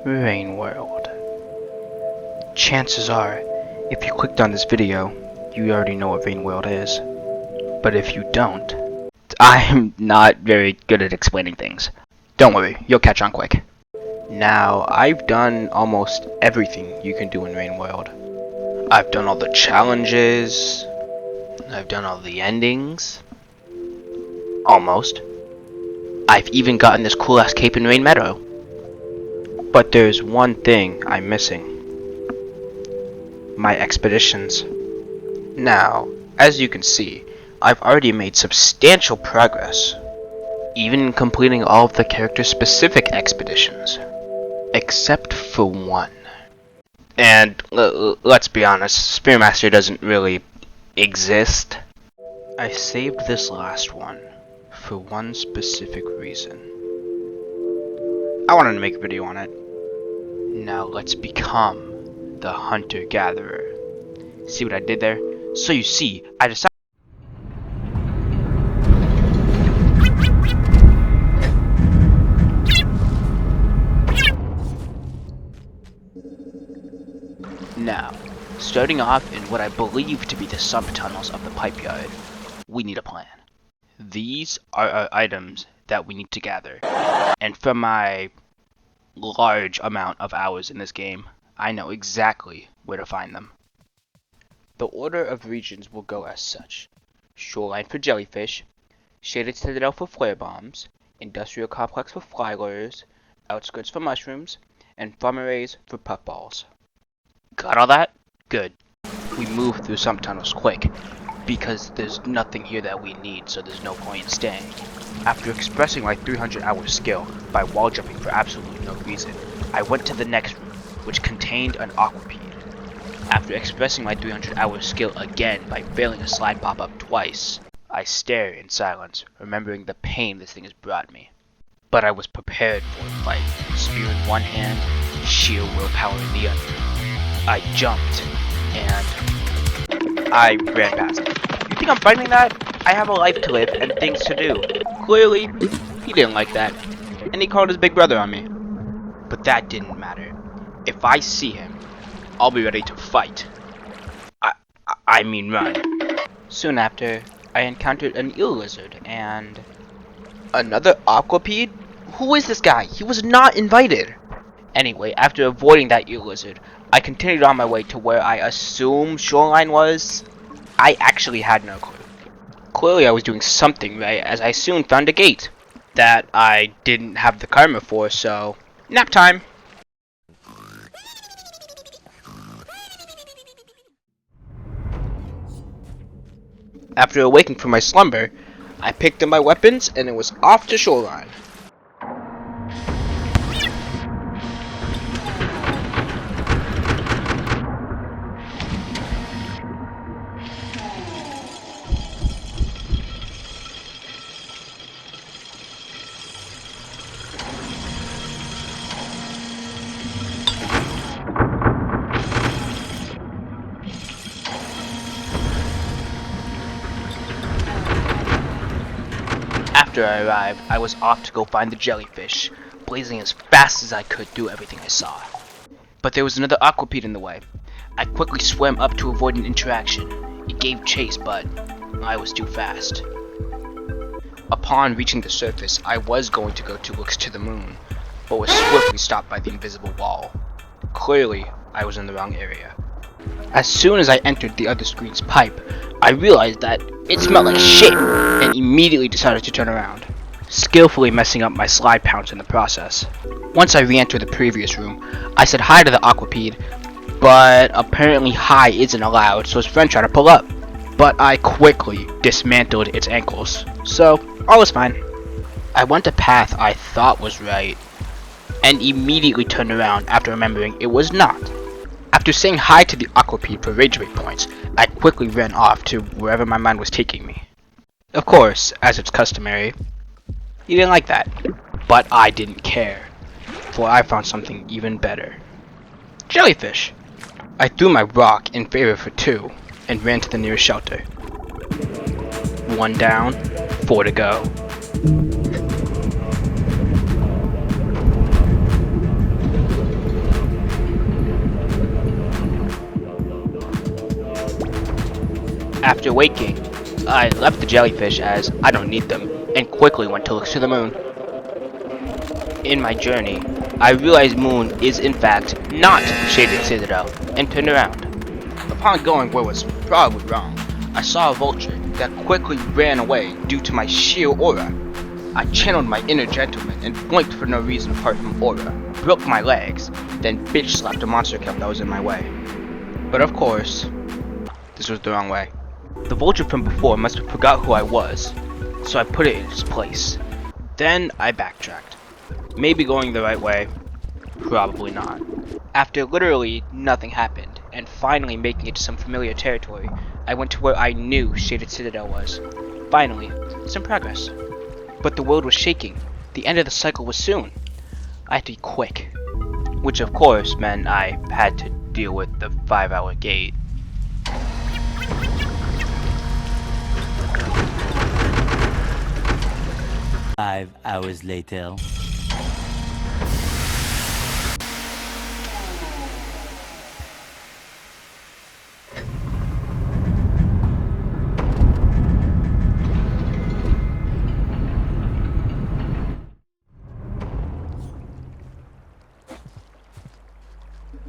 Rain World. Chances are, if you clicked on this video, you already know what Rain World is. But if you don't, I'm not very good at explaining things. Don't worry, you'll catch on quick. Now, I've done almost everything you can do in Rain World. I've done all the challenges, I've done all the endings, almost. I've even gotten this cool ass cape in Rain Meadow. But there's one thing I'm missing. My expeditions. Now, as you can see, I've already made substantial progress, even in completing all of the character-specific expeditions, except for one. And let's be honest, Spearmaster doesn't really exist. I saved this last one for one specific reason. I wanted to make a video on it. Now let's become the hunter-gatherer. See what I did there? So you see, I decided. Now, starting off in what I believe to be the subtunnels of the pipe yard, we need a plan. These are our items that we need to gather, and from my large amount of hours in this game, I know exactly where to find them. The order of regions will go as such: shoreline for jellyfish, shaded citadel for flare bombs, industrial complex for fly lures, outskirts for mushrooms, and farm for puffballs. Got all that? Good. We move through some tunnels quick, because there's nothing here that we need, so there's no point in staying. After expressing my 300-hour skill by wall jumping for absolutely no reason, I went to the next room, which contained an aquapede. After expressing my 300-hour skill again by failing a slide pop-up twice, I stare in silence, remembering the pain this thing has brought me. But I was prepared for a fight, spear in one hand, sheer willpower in the other. I jumped, and I ran past him. You think I'm fighting that? I have a life to live and things to do. Clearly, he didn't like that, and he called his big brother on me. But that didn't matter. If I see him, I'll be ready to fight. I mean run. Soon after, I encountered an eel lizard and another aquapede? Who is this guy? He was not invited. Anyway, after avoiding that eel lizard, I continued on my way to where I assume shoreline was. I actually had no clue. Clearly I was doing something right, as I soon found a gate that I didn't have the karma for, so nap time. After awaking from my slumber, I picked up my weapons and it was off to shoreline. After I arrived, I was off to go find the jellyfish, blazing as fast as I could through everything I saw. But there was another aquapede in the way. I quickly swam up to avoid an interaction. It gave chase, but I was too fast. Upon reaching the surface, I was going to go 2 looks to the moon, but was swiftly stopped by the invisible wall. Clearly, I was in the wrong area. As soon as I entered the other screen's pipe, I realized that it smelled like shit, and immediately decided to turn around, skillfully messing up my slide pounce in the process. Once I re-entered the previous room, I said hi to the aquapede, but apparently hi isn't allowed, so his friend tried to pull up. But I quickly dismantled its ankles, so all was fine. I went a path I thought was right, and immediately turned around after remembering it was not. After saying hi to the aquapede for rage rate points, I quickly ran off to wherever my mind was taking me. Of course, as it's customary, he didn't like that, but I didn't care, for I found something even better. Jellyfish! I threw my rock in favor for 2, and ran to the nearest shelter. 1 down, 4 to go. After waking, I left the jellyfish as I don't need them, and quickly went to look to the moon. In my journey, I realized Moon is in fact not Shaded Citadel, and turned around. Upon going where was probably wrong, I saw a vulture that quickly ran away due to my sheer aura. I channeled my inner gentleman and blinked for no reason apart from aura, broke my legs, then bitch slapped a monster kill that was in my way. But of course, this was the wrong way. The vulture from before must have forgot who I was, so I put it in its place. Then I backtracked. Maybe going the right way, probably not. After literally nothing happened, and finally making it to some familiar territory, I went to where I knew Shaded Citadel was. Finally, some progress. But the world was shaking. The end of the cycle was soon. I had to be quick. Which of course meant I had to deal with the 5-hour gate. Five hours later.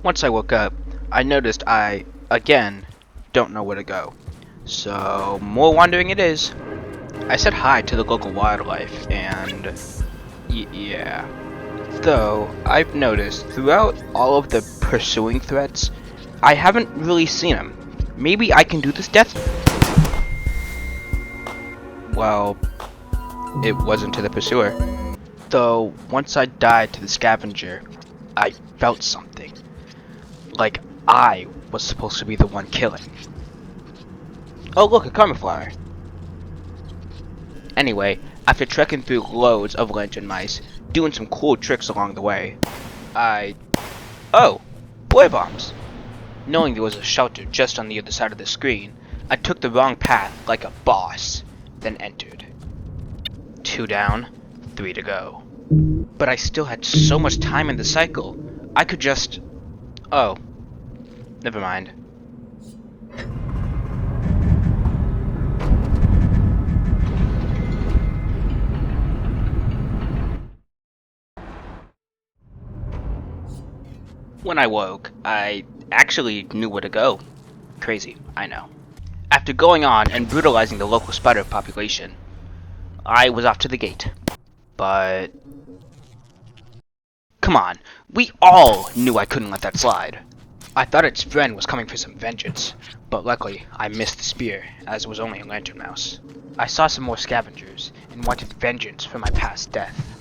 Once I woke up, I noticed I, again, don't know where to go. So, more wandering it is. I said hi to the local wildlife, and yeah. Though, I've noticed throughout all of the pursuing threats, I haven't really seen him. Maybe I can do this death? Well, it wasn't to the pursuer. Though, once I died to the scavenger, I felt something. Like I was supposed to be the one killing. Oh look, a karma flower. Anyway, after trekking through loads of lantern mice, doing some cool tricks along the way, Oh! Boy bombs! Knowing there was a shelter just on the other side of the screen, I took the wrong path like a boss, then entered. 2 down, 3 to go. But I still had so much time in the cycle, I could just... Oh. Never mind. When I woke, I actually knew where to go. Crazy, I know. After going on and brutalizing the local spider population, I was off to the gate. But... Come on, we all knew I couldn't let that slide. I thought its friend was coming for some vengeance, but luckily I missed the spear, as it was only a lantern mouse. I saw some more scavengers, and wanted vengeance for my past death.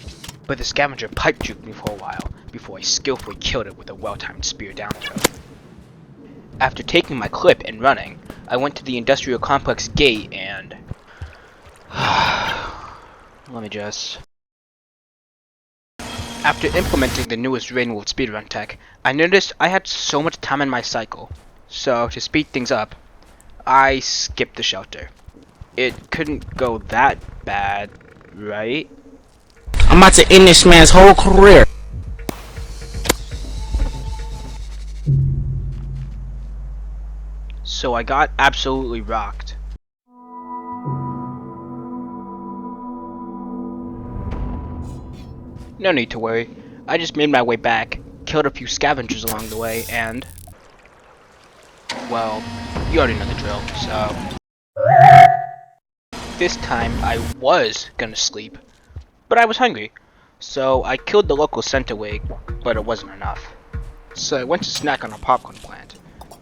But the scavenger pipe juked me for a while, before I skillfully killed it with a well-timed spear down throw. After taking my clip and running, I went to the industrial complex gate and... Let me just... After implementing the newest Rainwolf speedrun tech, I noticed I had so much time in my cycle. So, to speed things up, I skipped the shelter. It couldn't go that bad, right? I'm about to end this man's whole career. So I got absolutely rocked. No need to worry. I just made my way back, killed a few scavengers along the way, and... Well, you already know the drill, so... This time I was gonna sleep, but I was hungry. So I killed the local centerwig, but it wasn't enough. So I went to snack on a popcorn plant,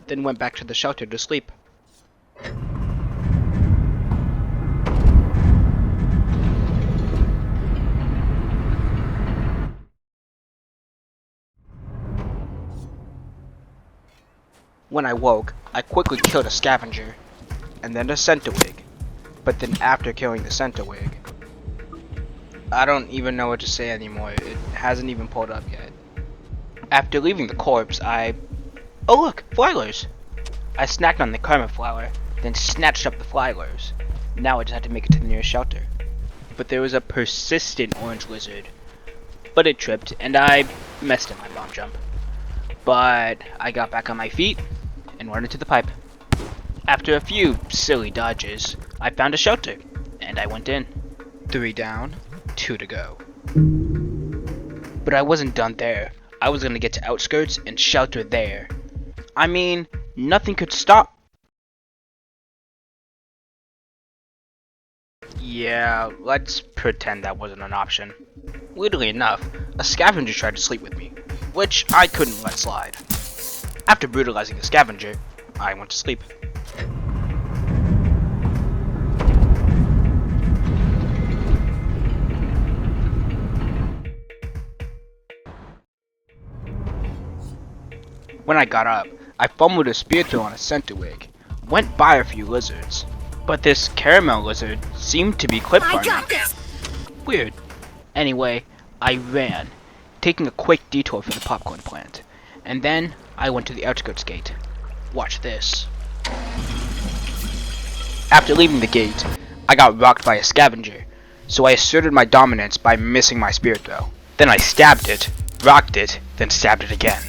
then went back to the shelter to sleep. When I woke, I quickly killed a scavenger, and then a centerwig. But then after killing the centerwig, I don't even know what to say anymore. It hasn't even pulled up yet. After leaving the corpse, Oh look, flylers! I snacked on the karma flower, then snatched up the flylers. Now I just had to make it to the nearest shelter. But there was a persistent orange lizard. But it tripped, and I messed up my bomb jump. But I got back on my feet and went into the pipe. After a few silly dodges, I found a shelter, and I went in. 3 down, 2 to go. But I wasn't done there. I was gonna get to outskirts and shelter there. I mean, nothing could stop. Yeah, let's pretend that wasn't an option. Weirdly enough, a scavenger tried to sleep with me, which I couldn't let slide. After brutalizing the scavenger, I went to sleep. When I got up, I fumbled a spear throw on a centerwig, went by a few lizards, but this caramel lizard seemed to be clipped on me. Weird. Anyway, I ran, taking a quick detour for the popcorn plant, and then I went to the outskirts gate. Watch this. After leaving the gate, I got rocked by a scavenger, so I asserted my dominance by missing my spear throw. Then I stabbed it, rocked it, then stabbed it again.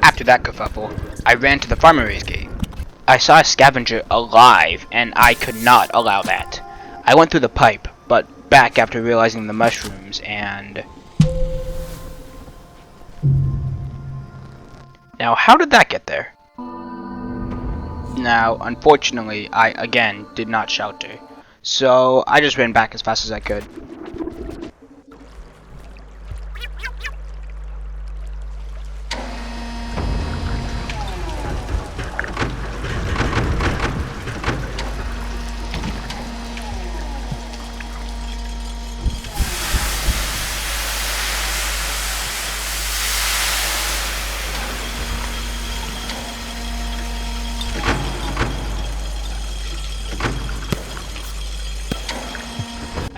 After that kerfuffle, I ran to the farmer's gate. I saw a scavenger alive, and I could not allow that. I went through the pipe, but back after realizing the mushrooms, and... Now, how did that get there? Now, unfortunately, I again did not shelter, so I just ran back as fast as I could.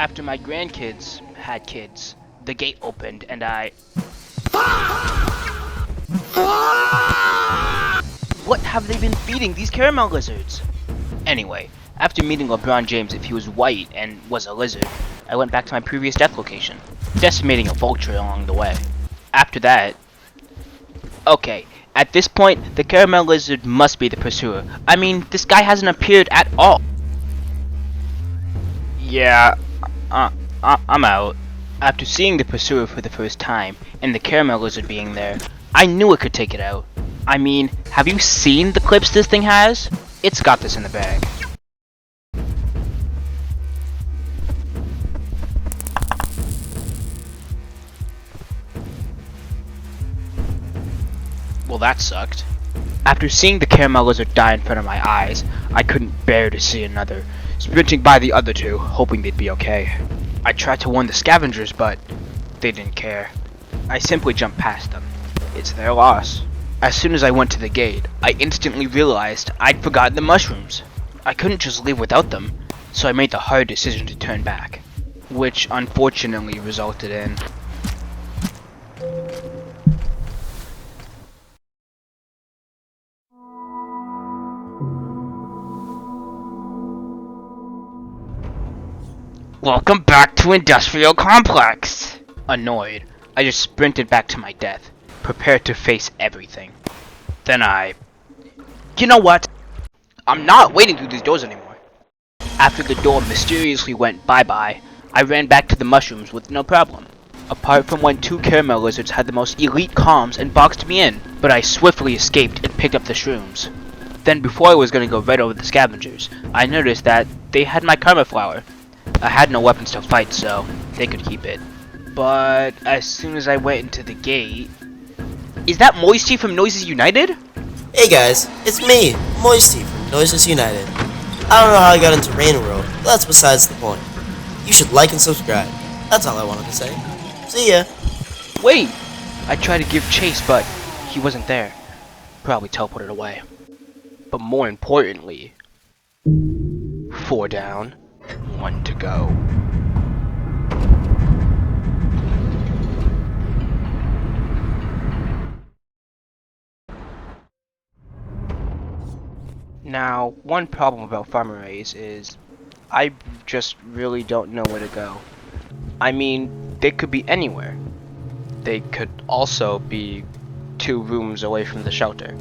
After my grandkids had kids, the gate opened and I... What have they been feeding these caramel lizards? Anyway, after meeting LeBron James if he was white and was a lizard, I went back to my previous death location, decimating a vulture along the way. After that... Okay, at this point, the caramel lizard must be the pursuer. I mean, this guy hasn't appeared at all. Yeah... I'm out. After seeing the pursuer for the first time, and the caramel lizard being there, I knew it could take it out. I mean, have you seen the clips this thing has? It's got this in the bag. Well, that sucked. After seeing the caramel lizard die in front of my eyes, I couldn't bear to see another, sprinting by the other two, hoping they'd be okay. I tried to warn the scavengers, but they didn't care. I simply jumped past them. It's their loss. As soon as I went to the gate, I instantly realized I'd forgotten the mushrooms. I couldn't just leave without them, so I made the hard decision to turn back, which unfortunately resulted in... Welcome back to Industrial Complex! Annoyed, I just sprinted back to my death, prepared to face everything. Then You know what? I'm not waiting through these doors anymore. After the door mysteriously went bye-bye, I ran back to the mushrooms with no problem. Apart from when 2 caramel lizards had the most elite comms and boxed me in, but I swiftly escaped and picked up the shrooms. Then before I was gonna go right over the scavengers, I noticed that they had my karma flower. I had no weapons to fight, so they could keep it. But as soon as I went into the gate... Is that Moisty from Noises United? Hey guys, it's me, Moisty from Noises United. I don't know how I got into Rain World, but that's besides the point. You should like and subscribe. That's all I wanted to say. See ya. Wait! I tried to give chase, but he wasn't there. Probably teleported away. But more importantly... 4 down. 1 to go. Now, one problem about farm arrays is I just really don't know where to go. I mean, they could be anywhere. They could also be 2 rooms away from the shelter.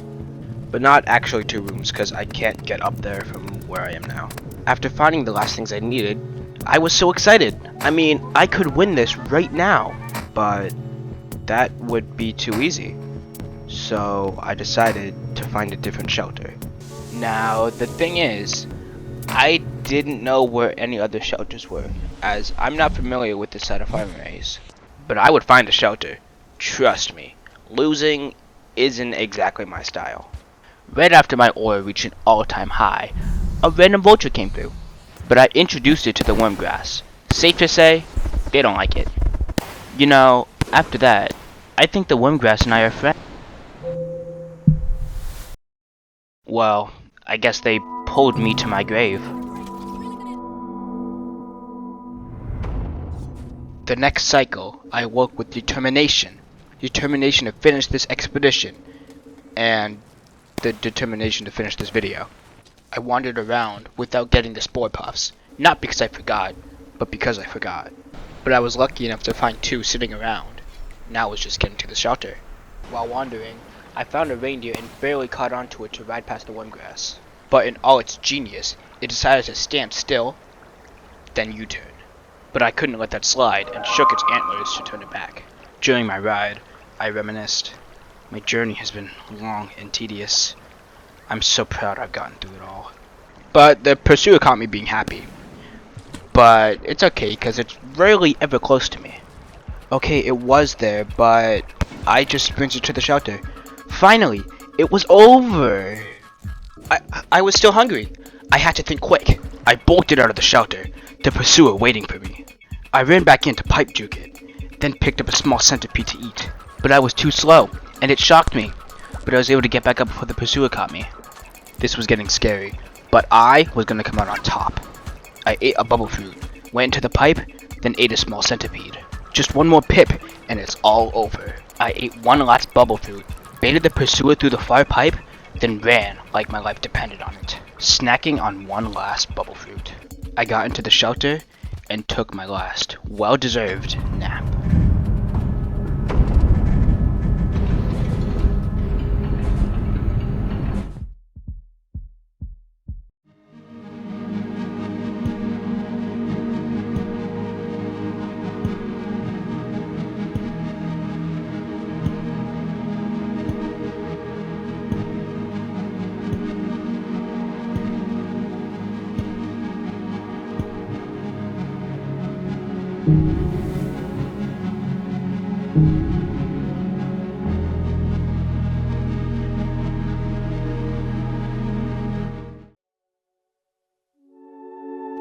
but not actually 2 rooms because I can't get up there from where I am now. After finding the last things I needed, I was so excited. I mean, I could win this right now, but that would be too easy. So I decided to find a different shelter. Now, the thing is, I didn't know where any other shelters were, as I'm not familiar with this side of Farm Race. But I would find a shelter. Trust me, losing isn't exactly my style. Right after my aura reached an all-time high, a random vulture came through, but I introduced it to the wormgrass. Safe to say, they don't like it. You know, after that, I think the wormgrass and I are friends. Well, I guess they pulled me to my grave. The next cycle, I woke with determination. Determination to finish this expedition. And the determination to finish this video. I wandered around without getting the spore puffs. Not because I forgot, but because I forgot. But I was lucky enough to find 2 sitting around. Now was just getting to the shelter. While wandering, I found a reindeer and barely caught onto it to ride past the wormgrass. But in all its genius, it decided to stand still, then U-turn. But I couldn't let that slide and shook its antlers to turn it back. During my ride, I reminisced. My journey has been long and tedious. I'm so proud I've gotten through it all. But the pursuer caught me being happy. But it's okay, because it's rarely ever close to me. Okay, it was there, but I just sprinted to the shelter. Finally, it was over. I was still hungry. I had to think quick. I bolted out of the shelter, the pursuer waiting for me. I ran back in to pipe juke it, then picked up a small centipede to eat. But I was too slow, and it shocked me. But I was able to get back up before the pursuer caught me. This was getting scary, but I was gonna come out on top. I ate a bubble fruit, went into the pipe, then ate a small centipede. Just one more pip, and it's all over. I ate one last bubble fruit, baited the pursuer through the far pipe, then ran like my life depended on it, snacking on one last bubble fruit. I got into the shelter and took my last, well-deserved nap.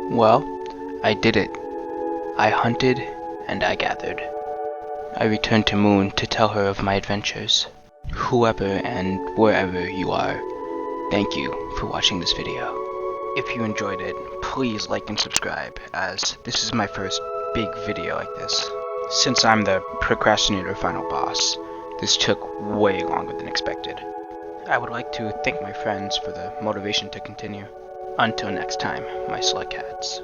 Well, I did it. I hunted and I gathered. I returned to Moon to tell her of my adventures. Whoever and wherever you are, thank you for watching this video. If you enjoyed it, please like and subscribe, as this is my first big video like this. Since I'm the procrastinator final boss, this took way longer than expected. I would like to thank my friends for the motivation to continue. Until next time, my slug cats.